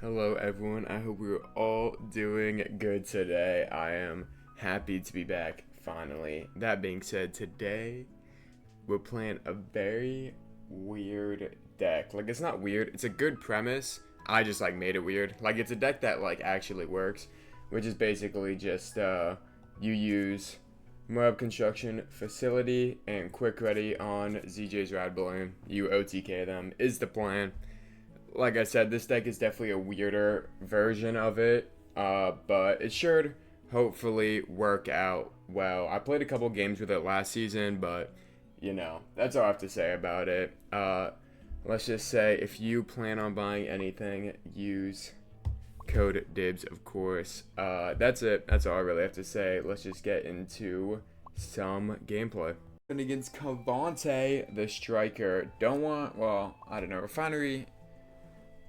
Hello, everyone. I hope we're all doing good today. I am happy to be back finally. That being said, today we're playing a very weird deck. Like, it's not weird, it's a good premise. I just made it weird. Like, it's a deck that actually works, which is basically just you use MOAB construction facility and quick ready on Zee Jay's Bloon. You OTK them is the plan. Like I said, this deck is definitely a weirder version of it, but it should hopefully work out well. I played a couple games with it last season, but that's all I have to say about it. Let's just say if you plan on buying anything, use code DIBS, of course. That's it. That's all I really have to say. Let's just get into some gameplay. And against Cavante, the striker. I don't know, Refinery.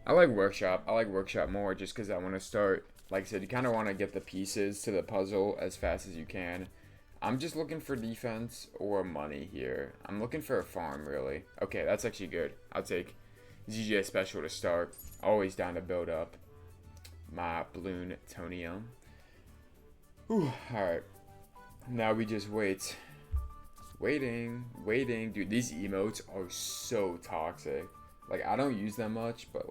I like Workshop. I like Workshop more just because I want to start. Like I said, you kind of want to get the pieces to the puzzle as fast as you can. I'm just looking for defense or money here. I'm looking for a farm, really. Okay, that's actually good. I'll take Zee Jay Special to start. Always down to build up my Bloon Tonium. Alright. Now we just wait. Waiting. Dude, these emotes are so toxic. Like, I don't use them much, but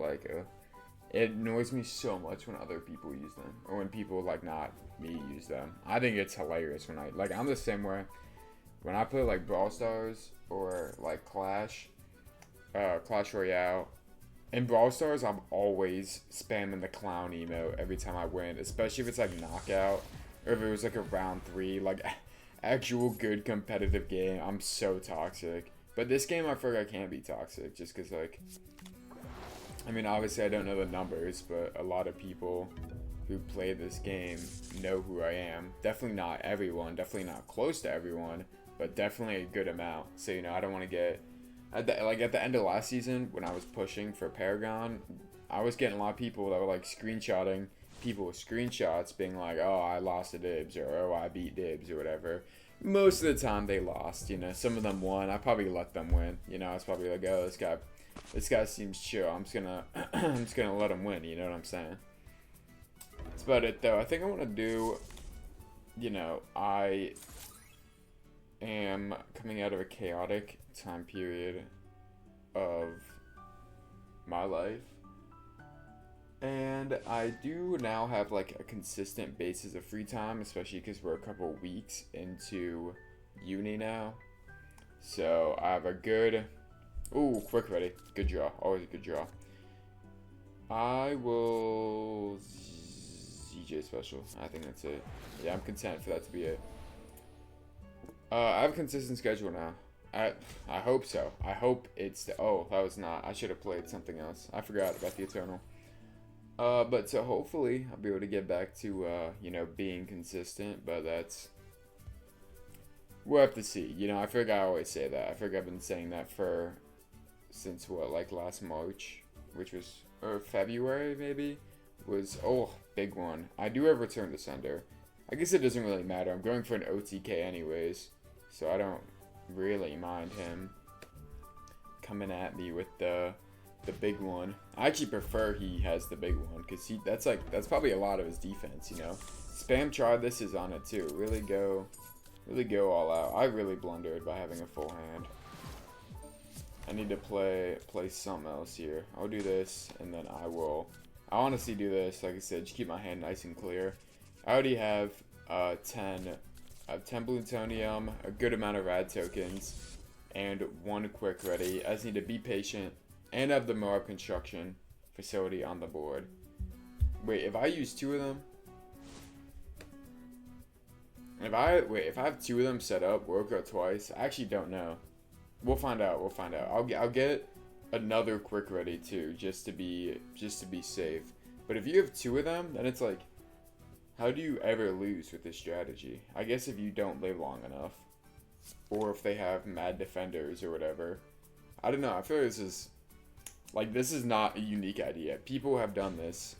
it annoys me so much when other people use them, or when people not me use them. I think it's hilarious when I'm the same way. When I play Brawl Stars or Clash Royale. In Brawl Stars, I'm always spamming the clown emote every time I win, especially if it's knockout, or if it was a round 3, actual good competitive game. I'm so toxic. But this game, I feel like I can't be toxic, just because, I mean, obviously I don't know the numbers, but a lot of people who play this game know who I am. Definitely not everyone, definitely not close to everyone, but definitely a good amount. So, I don't want to get, at the end of last season, when I was pushing for Paragon, I was getting a lot of people that were, screenshotting people with screenshots, being like, oh, I lost to Dibs, or oh, I beat Dibs, or whatever. Most of the time they lost, some of them won. I probably let them win. I was probably like, oh, this guy seems chill. I'm just gonna let him win, you know what I'm saying? That's about it though. I think I wanna do, I am coming out of a chaotic time period of my life. And I do now have a consistent basis of free time, especially because we're a couple weeks into uni now. So I have a good, quick ready, good draw, always a good draw. I will Zee Jay Special. I think that's it. Yeah, I'm content for that to be it. I have a consistent schedule now. I hope so. I hope it's that was not. I should have played something else. I forgot about the Eternal. But so hopefully I'll be able to get back to, being consistent, but we'll have to see. I feel like I always say that. I feel like I've been saying that since last March, which was, or February maybe, big one. I do have Return to Sender. I guess it doesn't really matter. I'm going for an OTK anyways, so I don't really mind him coming at me with the big one. I actually prefer he has the big one, because that's probably a lot of his defense, Spam Try This is on it too. Really go all out. I really blundered by having a full hand. I need to play something else here. I'll do this, and then I honestly do this, like I said, just keep my hand nice and clear. I already have 10 Plutonium, a good amount of rad tokens, and 1 quick ready. I just need to be patient and have the MOAB construction facility on the board. Wait, if I use 2 of them, if I have 2 of them set up, woke up twice, I actually don't know. We'll find out. I'll get another quick ready too, just to be safe. But if you have 2 of them, then it's how do you ever lose with this strategy? I guess if you don't live long enough, or if they have mad defenders or whatever. I don't know. I feel like this is not a unique idea. People have done this.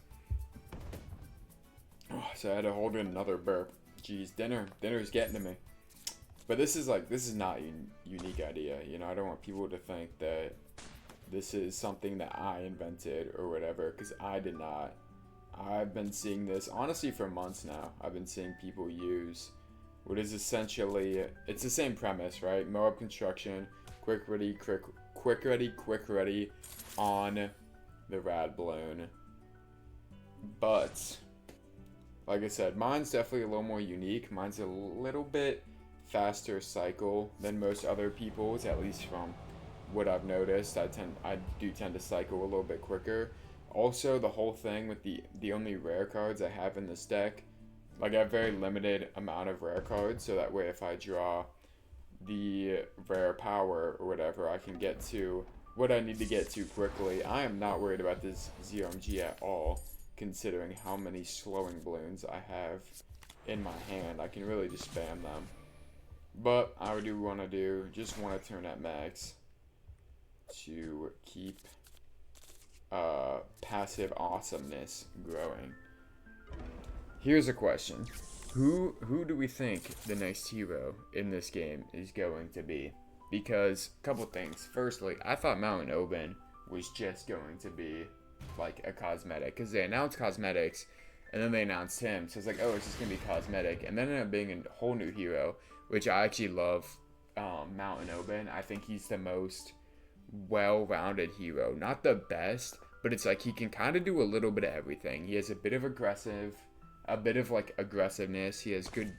Oh, so I had to hold in another burp. Jeez, dinner's getting to me. But this is not a unique idea. I don't want people to think that this is something that I invented or whatever, because I did not. I've been seeing this honestly for months now. I've been seeing people use what is essentially, it's the same premise, right? MOAB construction, quick ready on the rad balloon. But like I said, mine's definitely a little more unique. Mine's a little bit faster cycle than most other people's, at least from what I've noticed. I do tend to cycle a little bit quicker. Also, the whole thing with the only rare cards I have in this deck, like I have very limited amount of rare cards, so that way if I draw the rare power or whatever, I can get to what I need to get to quickly. I am not worried about this ZRMG at all, considering how many Slowing Bloons I have in my hand. I can really just spam them. But I do want to do just want to turn at max to keep passive awesomeness growing. Here's a question. Who do we think the next hero in this game is going to be? Because a couple things. Firstly, I thought MOAB was just going to be like a cosmetic, because they announced cosmetics and then they announced him, so it's like, oh, it's just gonna be cosmetic, and then it ended up being a whole new hero, which I actually love. MOAB, I think he's the most well-rounded hero. Not the best, but it's like he can kind of do a little bit of everything. He has a bit of aggressiveness. He has good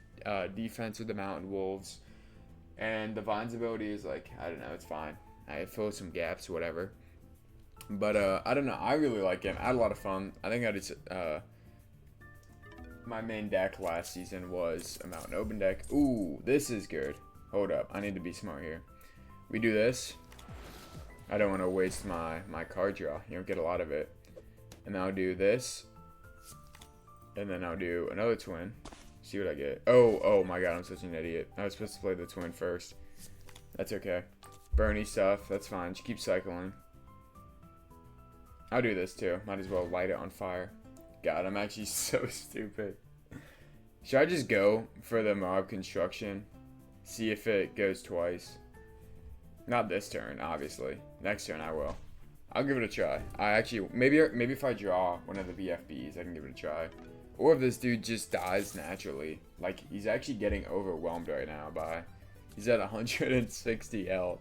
defense with the Mountain Wolves, and the Vine's ability is like, I don't know, it's fine. I fill some gaps, whatever. But I don't know. I really like him. I had a lot of fun. I think I just my main deck last season was a MOAB deck. Ooh, this is good. Hold up. I need to be smart here. We do this. I don't want to waste my card draw. You don't get a lot of it. And then I'll do this. And then I'll do another twin. See what I get. Oh my god, I'm such an idiot. I was supposed to play the twin first. That's okay. Burny stuff. That's fine. Just keep cycling. I'll do this too. Might as well light it on fire. God, I'm actually so stupid. Should I just go for the MOAB construction? See if it goes twice. Not this turn, obviously. Next turn I will. I'll give it a try. I actually, maybe if I draw one of the VFBs, I can give it a try. Or if this dude just dies naturally. Like, he's actually getting overwhelmed right now by... He's at 160 health.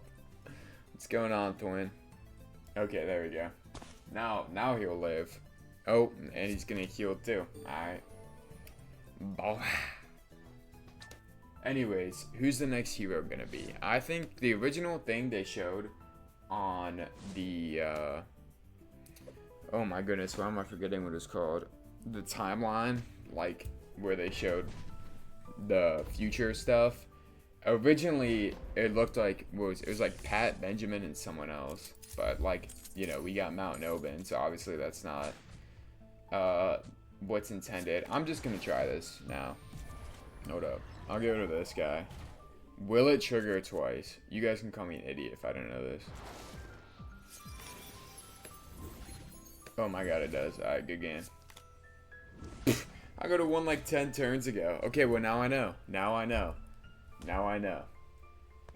What's going on, twin? Okay, there we go. Now he'll live. Oh, and he's gonna heal too. Alright. Anyways, who's the next hero gonna be? I think the original thing they showed on the oh my goodness, why am I forgetting what it's called? The timeline, like where they showed the future stuff. Originally, it looked like it was like Pat, Benjamin, and someone else. But like, you know, we got MOAB, so obviously that's not what's intended. I'm just gonna try this now. Hold up. I'll go to this guy. Will it trigger twice? You guys can call me an idiot if I don't know this. Oh my god, it does. Alright, good game. I got to one like 10 turns ago. Okay, well now I know. Now I know.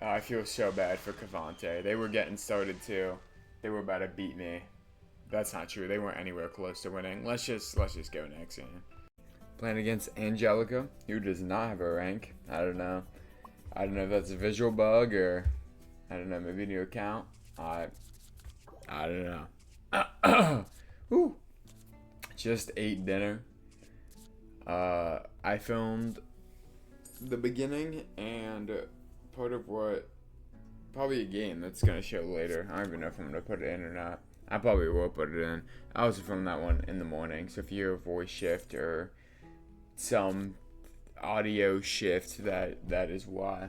I feel so bad for Cavante. They were getting started too. They were about to beat me. That's not true. They weren't anywhere close to winning. Let's just go next game. Playing against Angelica, who does not have a rank. I don't know if that's a visual bug or I don't know, maybe a new account. I don't know. Whew. Just ate dinner. I filmed the beginning and part of what, probably a game that's gonna show later. I don't even know if I'm gonna put it in or not. I probably will put it in. I also filmed that one in the morning, so if you hear a voice shift or some audio shift, that is why.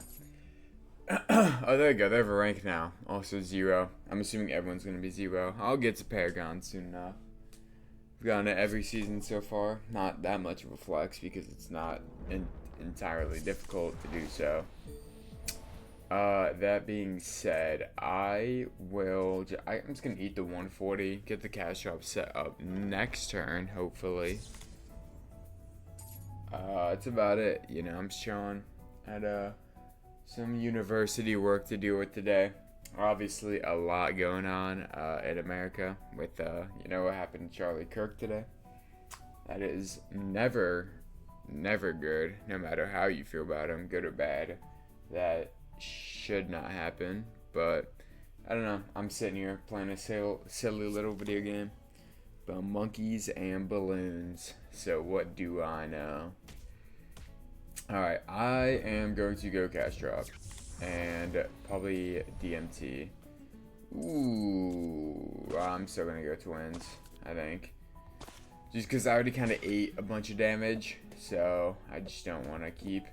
Oh, there you go. They have a rank now. Also 0. I'm assuming everyone's gonna be 0. I'll get to Paragon soon enough. I've gotten it every season so far. Not that much of a flex because it's not entirely difficult to do so. That being said, I'm just gonna eat the 140, get the cash drop set up next turn, hopefully. That's about it. You know, I'm just chilling. Had some university work to deal with today. Obviously, a lot going on in America with, you know, what happened to Charlie Kirk today. That is never, never good, no matter how you feel about him, good or bad. That should not happen, but I don't know. I'm sitting here playing a silly little video game about monkeys and balloons. So what do I know? Alright, I am going to go cash drop and probably DMT. Ooh, I'm still going to go twins, I think. Just because I already kind of ate a bunch of damage, so I just don't want to keep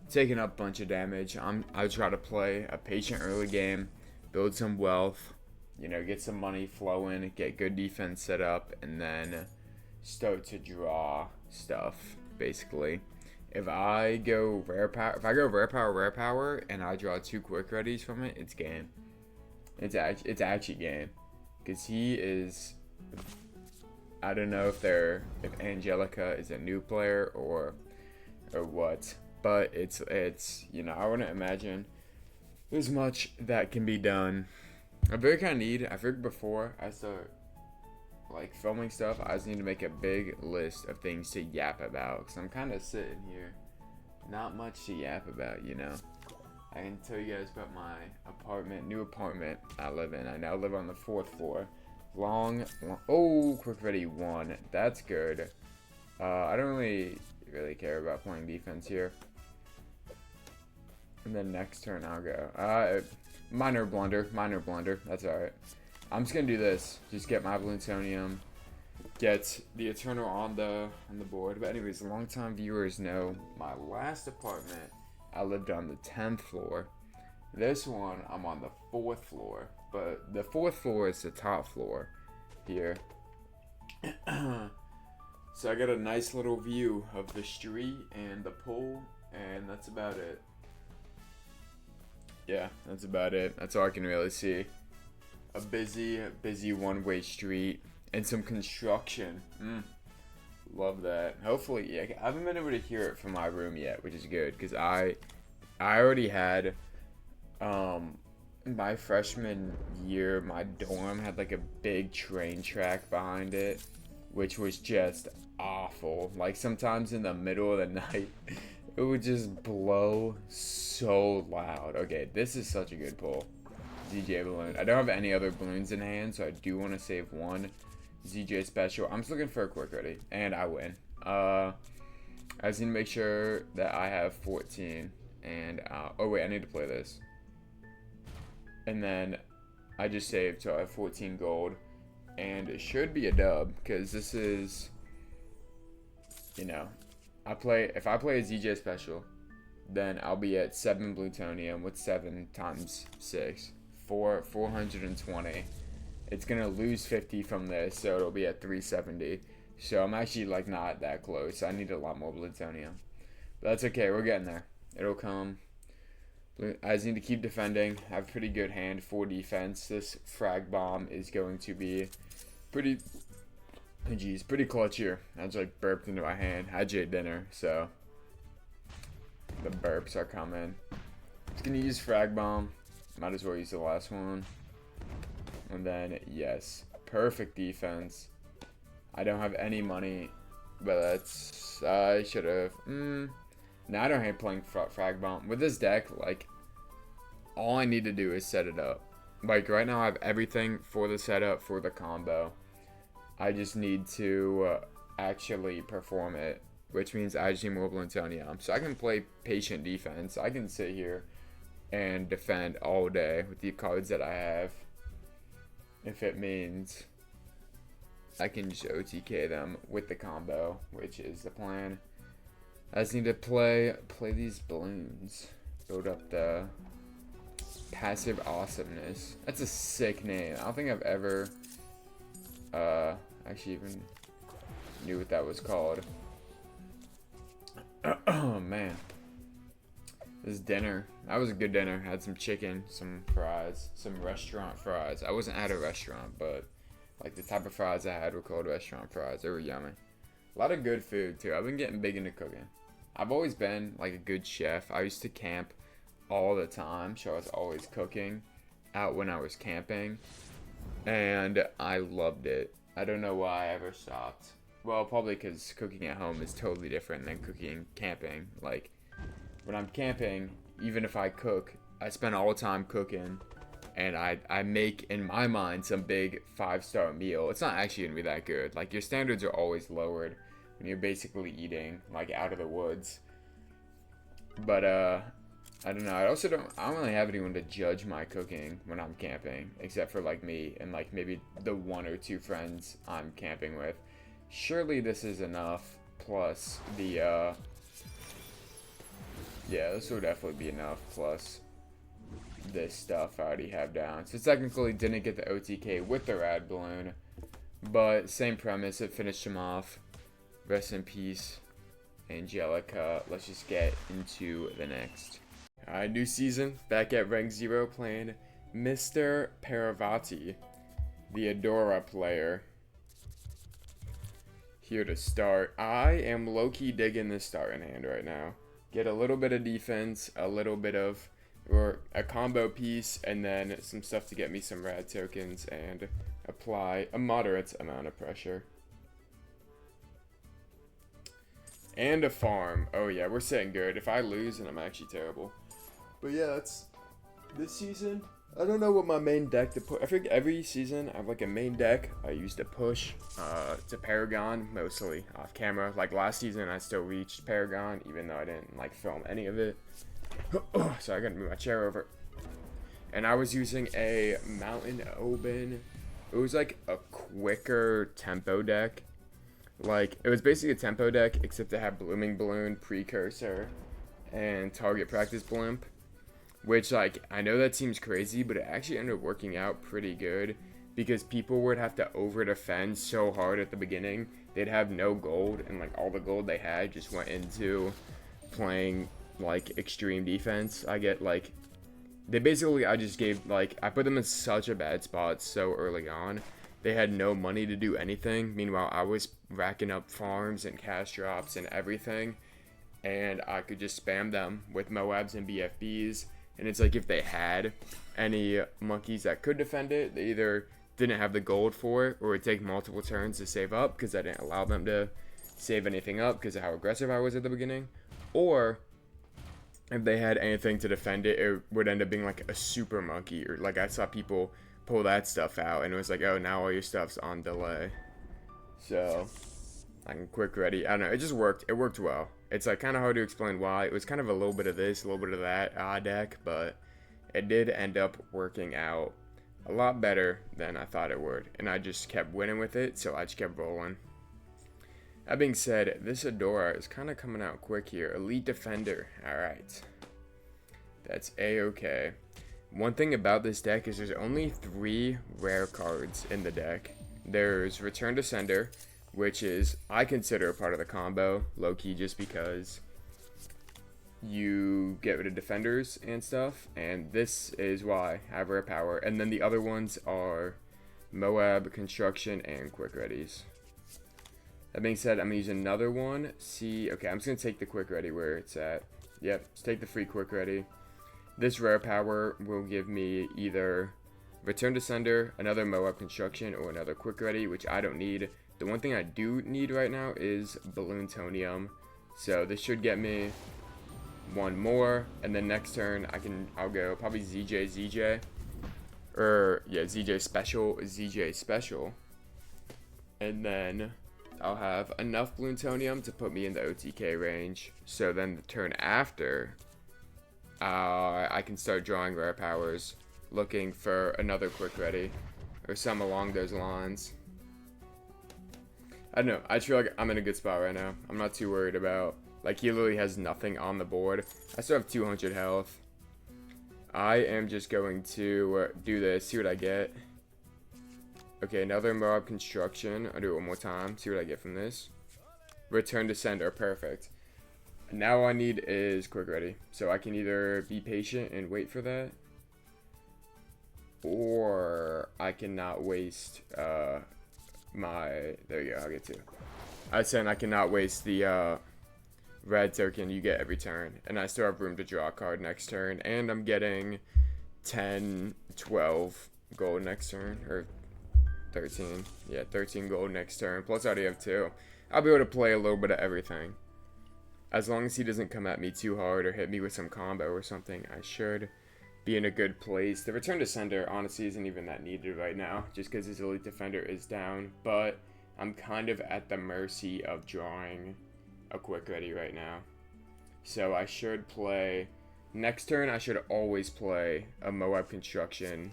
taking up a bunch of damage. I'll try to play a patient early game, build some wealth, you know, get some money flowing, get good defense set up, and then start to draw stuff, basically. If I go rare power, and I draw 2 quick readies from it, it's game. It's actually game, because he is. I don't know if Angelica is a new player or what, but it's you know, I wouldn't imagine there's much that can be done. I very kind of need. I figured before I start like filming stuff, I just need to make a big list of things to yap about, because I'm kind of sitting here, not much to yap about, you know. I can tell you guys about my new apartment I live in. I now live on the 4th floor. Long, oh, quick ready 1. That's good. I don't really care about playing defense here. And then next turn I'll go. Minor blunder. That's alright. I'm just gonna do this. Just get my plutonium. Get the Eternal on the board. But anyways, long-time viewers know my last apartment I lived on the 10th floor. This one I'm on the 4th floor. But the 4th floor is the top floor here. So I got a nice little view of the street and the pool, and that's about it. Yeah, that's about it. That's all I can really see. A busy one-way street and some construction. Love that. Hopefully, yeah, I haven't been able to hear it from my room yet, which is good, because I already had my freshman year, my dorm had like a big train track behind it, which was just awful. Like sometimes in the middle of the night, it would just blow so loud. Okay, this is such a good pull. Zee Jay Balloon. I don't have any other balloons in hand, so I do want to save one. Zee Jay Special. I'm just looking for a quick ready, and I win. I just need to make sure that I have 14, and oh wait, I need to play this. And then I just saved, so I have 14 gold. And it should be a dub, because this is, you know, if I play a Zee Jay Special, then I'll be at 7 plutonium with 7 times 6. 420. It's going to lose 50 from this, so it'll be at 370. So I'm actually, like, not that close. I need a lot more plutonium. But that's okay, we're getting there. It'll come. I just need to keep defending. I have a pretty good hand for defense. This frag bomb is going to be pretty clutch here. I just like burped into my hand. I just ate dinner, so the burps are coming. Just gonna use frag bomb. Might as well use the last one. And then yes, perfect defense. I don't have any money, but that's I should have. Now I don't hate playing frag bomb with this deck. Like, all I need to do is set it up. Like right now I have everything for the setup for the combo. I just need to actually perform it, which means I just need more plutonium. So I can play patient defense. I can sit here and defend all day with the cards that I have. If it means I can just OTK them with the combo, which is the plan. I just need to play these balloons. Build up the passive awesomeness. That's a sick name. I don't think I've ever actually even knew what that was called. Oh man. This dinner. That was a good dinner. Had some chicken, some fries, some restaurant fries. I wasn't at a restaurant, but like the type of fries I had were called restaurant fries. They were yummy. A lot of good food too. I've been getting big into cooking. I've always been like a good chef. I used to camp all the time, so I was always cooking. out when I was camping, and I loved it. I don't know why I ever stopped. Well, probably because cooking at home is totally different than cooking camping. Like, when I'm camping, even if I cook, I spend all the time cooking, and I make, in my mind, some big 5-star meal. It's not actually going to be that good. Like, your standards are always lowered when you're basically eating, like, out of the woods. But, I don't know. I don't really have anyone to judge my cooking when I'm camping, except for, like, me and, like, maybe the 1 or 2 friends I'm camping with. Surely this is enough, plus the, yeah, this will definitely be enough, plus this stuff I already have down. So technically didn't get the OTK with the rad balloon, but same premise, it finished him off. Rest in peace, Angelica. Let's just get into the next. Alright, new season, back at rank 0 playing Mr. Paravati, the Adora player. Here to start. I am low-key digging this starting hand right now. Get a little bit of defense, a little bit of, or a combo piece, and then some stuff to get me some rad tokens and apply a moderate amount of pressure. And a farm. Oh yeah, we're sitting good. If I lose, then I'm actually terrible. But yeah, that's this season. I don't know what my main deck to put. I think every season I have like a main deck I used to push to Paragon, mostly off camera. Like last season I still reached Paragon, even though I didn't like film any of it. So I gotta move my chair over. And I was using a Mountain Oban. It was like a quicker tempo deck. Like, it was basically a tempo deck, except it had Blooming Bloon, Precursor, and Target Practice Blimp. Which, like, I know that seems crazy, but it actually ended up working out pretty good. Because people would have to over-defend so hard at the beginning. They'd have no gold, and, like, all the gold they had just went into playing, like, extreme defense. I get, like, they basically, I just gave, like, I put them in such a bad spot so early on. They had no money to do anything. Meanwhile, I was racking up farms and cash drops and everything. And I could just spam them with MOABs and BFBs. And it's like if they had any monkeys that could defend it, they either didn't have the gold for it or would take multiple turns to save up because I didn't allow them to save anything up because of how aggressive I was at the beginning. Or if they had anything to defend it, it would end up being like a super monkey. Or like I saw people pull that stuff out and it was like, oh, now all your stuff's on delay. So I can quick ready. I don't know. It just worked. It worked well. It's like kind of hard to explain why. It was kind of a little bit of this, a little bit of that deck, but it did end up working out a lot better than I thought it would. And I just kept winning with it, so I just kept rolling. That being said, this Adora is kind of coming out quick here. Elite Defender. Alright. That's A-okay. One thing about this deck is there's only 3 rare cards in the deck. There's Return to Sender, which is, I consider a part of the combo, low-key, just because you get rid of defenders and stuff, and this is why I have rare power. And then the other ones are MOAB, Construction, and Quick Readies. That being said, I'm going to use another one. Okay, I'm just going to take the Quick Ready where it's at. Yep, just take the free Quick Ready. This rare power will give me either Return to Sender, another MOAB Construction, or another Quick Ready, which I don't need. The one thing I do need right now is Balloon-tonium. So this should get me one more, and then next turn I'll go probably Zee Jay. Or yeah, Zee Jay Special. And then I'll have enough Balloon-tonium to put me in the OTK range. So then the turn after, I can start drawing rare powers, looking for another Quick Ready, or some along those lines. I don't know, I feel like I'm in a good spot right now. I'm not too worried about, like, he literally has nothing on the board. I still have 200 health. I am just going to do this, see what I get. Okay, another MOAB Construction. I'll do it one more time, see what I get from this. Return to Sender, perfect. Now all I need is Quick Ready. So I can either be patient and wait for that, or I cannot waste there you go, I'll get to. I was saying I cannot waste the red token you get every turn, and I still have room to draw a card next turn, and I'm getting 10 12 gold next turn, or 13. Yeah, 13 gold next turn. Plus I already have 2. I'll be able to play a little bit of everything. As long as he doesn't come at me too hard or hit me with some combo or something, I should be in a good place. The return to sender honestly isn't even that needed right now, just because his elite defender is down, but I'm kind of at the mercy of drawing a quick ready right now. So I should play, next turn I should always play a MOAB construction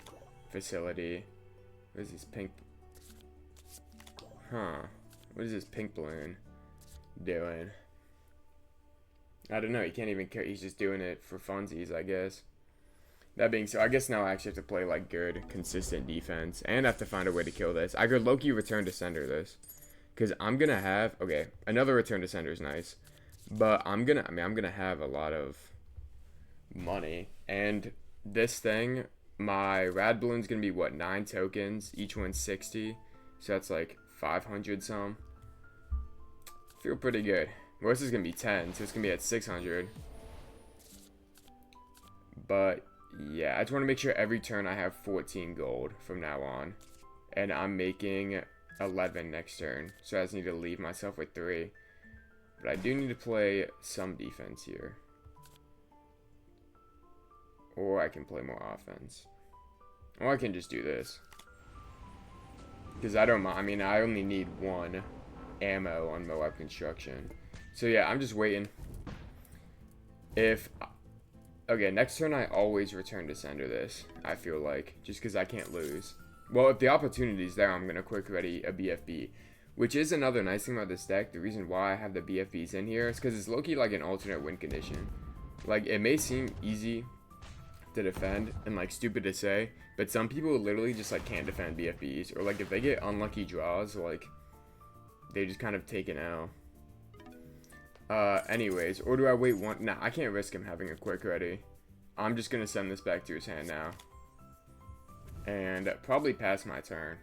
facility. What is this pink? What is this pink balloon doing? I don't know, he can't even care, he's just doing it for funsies, I guess. That being so, I guess now I actually have to play like good, consistent defense, and I have to find a way to kill this. I could low-key return to sender this, because I'm gonna have, okay, another return to sender is nice, but I'm gonna have a lot of money, and this thing, my rad balloon's gonna be what, 9 tokens, each one's 60, so that's like 500 some. Feel pretty good. Well, this is gonna be 10, so it's gonna be at 600. But yeah, I just want to make sure every turn I have 14 gold from now on, and I'm making 11 next turn, so I just need to leave myself with 3. But I do need to play some defense here, or I can play more offense, or I can just do this, because I don't mind. I mean, I only need 1 ammo on MOAB construction. So yeah, I'm just waiting. Okay, next turn I always return to sender this, I feel like, just because I can't lose. Well, if the opportunity's there, I'm going to quick ready a BFB, which is another nice thing about this deck. The reason why I have the BFBs in here is because it's low-key like an alternate win condition. Like, it may seem easy to defend and like stupid to say, but some people literally just like can't defend BFBs, or like if they get unlucky draws, like they just kind of take an L. Anyways, or do I wait one? Nah, I can't risk him having a quick ready. I'm just gonna send this back to his hand now, and probably pass my turn.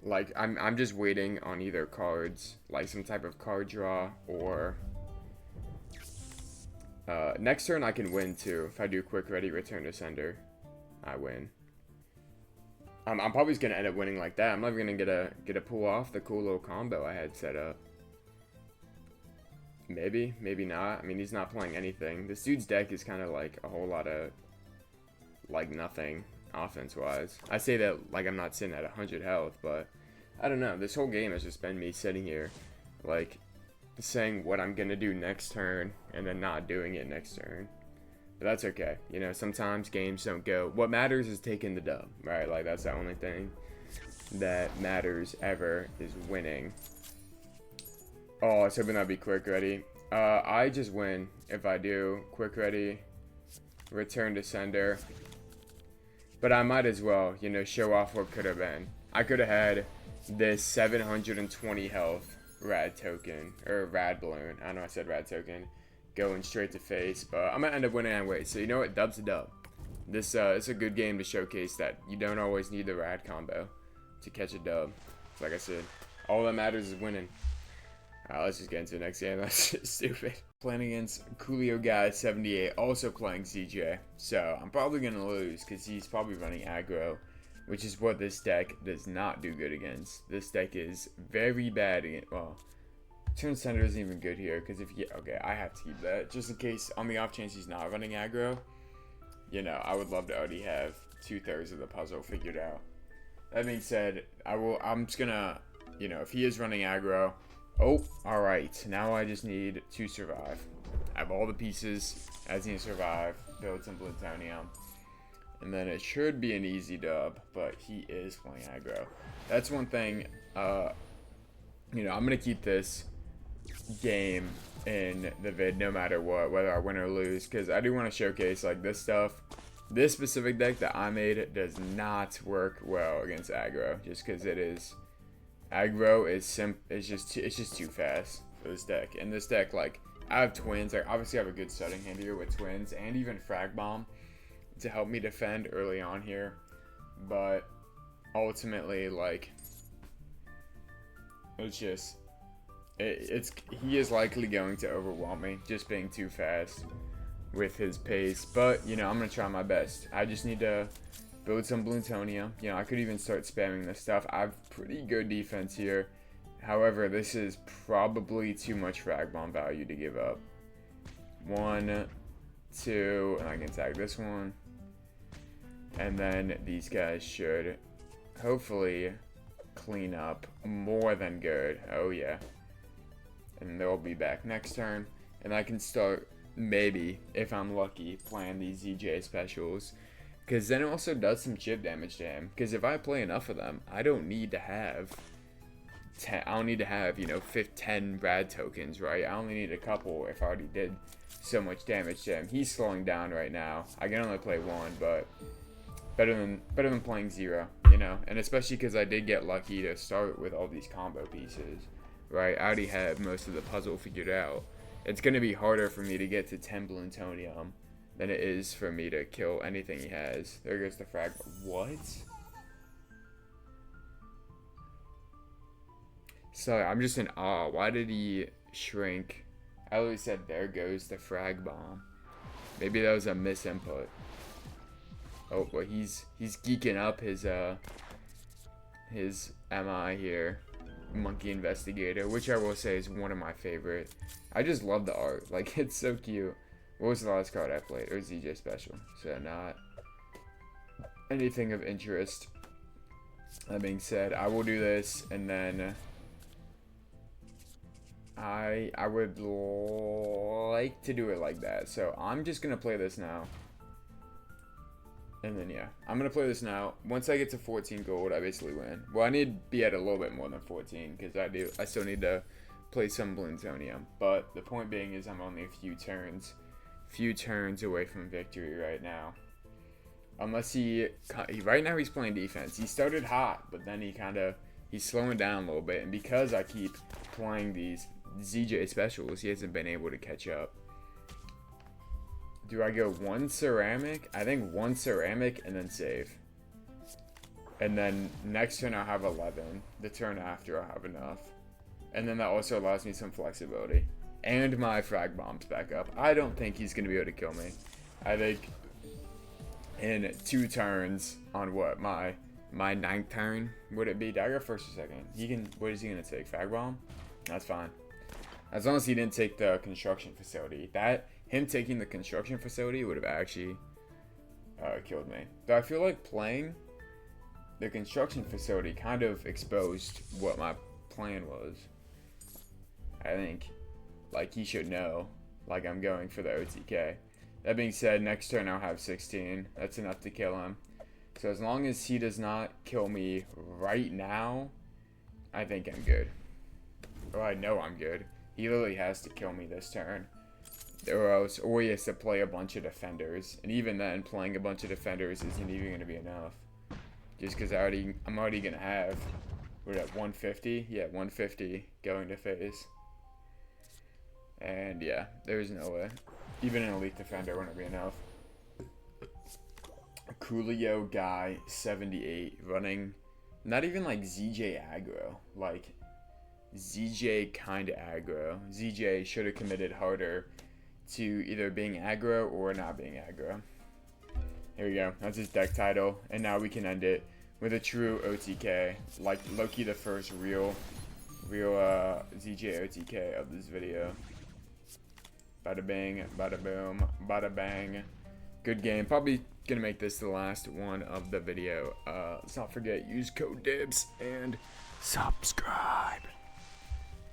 Like, I'm just waiting on either cards, like some type of card draw, or next turn I can win too. If I do quick ready, return to sender, I win. I'm probably just gonna end up winning like that. I'm not even gonna get a pull off the cool little combo I had set up. Maybe, maybe not. I mean, he's not playing anything. This dude's deck is kind of like a whole lot of like nothing offense-wise. I say that like I'm not sitting at 100 health, but I don't know. This whole game has just been me sitting here like saying what I'm gonna do next turn and then not doing it next turn. But that's okay. You know, sometimes games don't go. What matters is taking the dub, right? Like, that's the only thing that matters ever, is winning. Oh, I was hoping that'd be quick ready. I just win if I do quick ready, return to sender. But I might as well, you know, show off what could have been. I could have had this 720 health rad token, or rad balloon. I know I said rad token, going straight to face, but I'm gonna end up winning anyway. So you know what? Dub's a dub. This it's a good game to showcase that you don't always need the rad combo to catch a dub. Like I said, all that matters is winning. Let's just get into the next game. That's just stupid. Playing against Coolio Guy 78, also playing Zee Jay. So I'm probably gonna lose because he's probably running aggro, which is what this deck does not do good against. This deck is very bad against, well, turn center isn't even good here because if you, okay, I have to keep that just in case on the off chance he's not running aggro. You know, I would love to already have 2/3 of the puzzle figured out. That being said, I'm just gonna, you know, if he is running aggro. Oh, alright. Now I just need to survive. I have all the pieces. I just need to survive. Build some plutonium. And then it should be an easy dub, but he is playing aggro. That's one thing, you know, I'm going to keep this game in the vid no matter what, whether I win or lose, because I do want to showcase, like, this stuff. This specific deck that I made does not work well against aggro, just because it is... Aggro is it's just too fast for this deck. And this deck, like, I have twins. I obviously have a good setting hand here with twins and even Frag Bomb to help me defend early on here. But ultimately, like, it's just he is likely going to overwhelm me just being too fast with his pace. But, you know, I'm gonna try my best. I just need to build some Bloontonia. You know, I could even start spamming this stuff. I have pretty good defense here. However, this is probably too much Frag Bomb value to give up. 1, 2, and I can tag this one. And then these guys should hopefully clean up more than good. Oh yeah. And they'll be back next turn. And I can start, maybe, if I'm lucky, playing these Zee Jay Specials. Because then it also does some chip damage to him. Because if I play enough of them, I don't need to have 10 rad tokens, right? I only need a couple if I already did so much damage to him. He's slowing down right now. I can only play 1, but better than playing 0, you know? And especially because I did get lucky to start with all these combo pieces, right? I already have most of the puzzle figured out. It's going to be harder for me to get to 10 Bloontonium than it is for me to kill anything he has. There goes the frag. What? Sorry, I'm just in awe. Why did he shrink? I literally said, there goes the frag bomb. Maybe that was a misinput. Oh, but he's geeking up his MI here. Monkey Investigator, which I will say is one of my favorite. I just love the art. Like, it's so cute. What was the last card I played? Or Zee Jay Special. So not anything of interest. That being said, I will do this, and then I would like to do it like that. So I'm just gonna play this now. And then, yeah, I'm going to play this now. Once I get to 14 gold, I basically win. Well, I need to be at a little bit more than 14, because I still need to play some Bloontonia. But the point being is I'm only a few turns away from victory right now. Unless right now he's playing defense. He started hot, but then he's slowing down a little bit. And because I keep playing these Zee Jay Specials, he hasn't been able to catch up. Do I go 1 ceramic? I think 1 ceramic and then save. And then next turn I'll have 11. The turn after I'll have enough. And then that also allows me some flexibility. And my frag bombs back up. I don't think he's going to be able to kill me. I think in 2 turns on what? My 9th turn, would it be? Did I go first or second? What is he going to take? Frag bomb? That's fine. As long as he didn't take the construction facility. Him taking the construction facility would have actually killed me. But I feel like playing the construction facility kind of exposed what my plan was. I think, like, he should know, like, I'm going for the OTK. That being said, next turn I'll have 16. That's enough to kill him. So as long as he does not kill me right now, I think I'm good. Or I know I'm good. He literally has to kill me this turn. Or he has to play a bunch of defenders. And even then, playing a bunch of defenders isn't even going to be enough. Just because I'm already going to have, we're at 150? Yeah, 150 going to phase. And yeah, there's no way. Even an elite defender wouldn't be enough. Coolio guy 78 running, not even like Zee Jay aggro. Like, Zee Jay kind of aggro. Zee Jay should have committed harder to either being aggro or not being aggro. Here we go. That's his deck title. And now we can end it with a true OTK. Like Loki, the first real Zee Jay OTK of this video. Bada bang, bada boom, bada bang. Good game. Probably gonna make this the last one of the video. Let's not forget, use code DIBS and subscribe.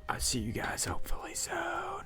I'll see you guys hopefully soon.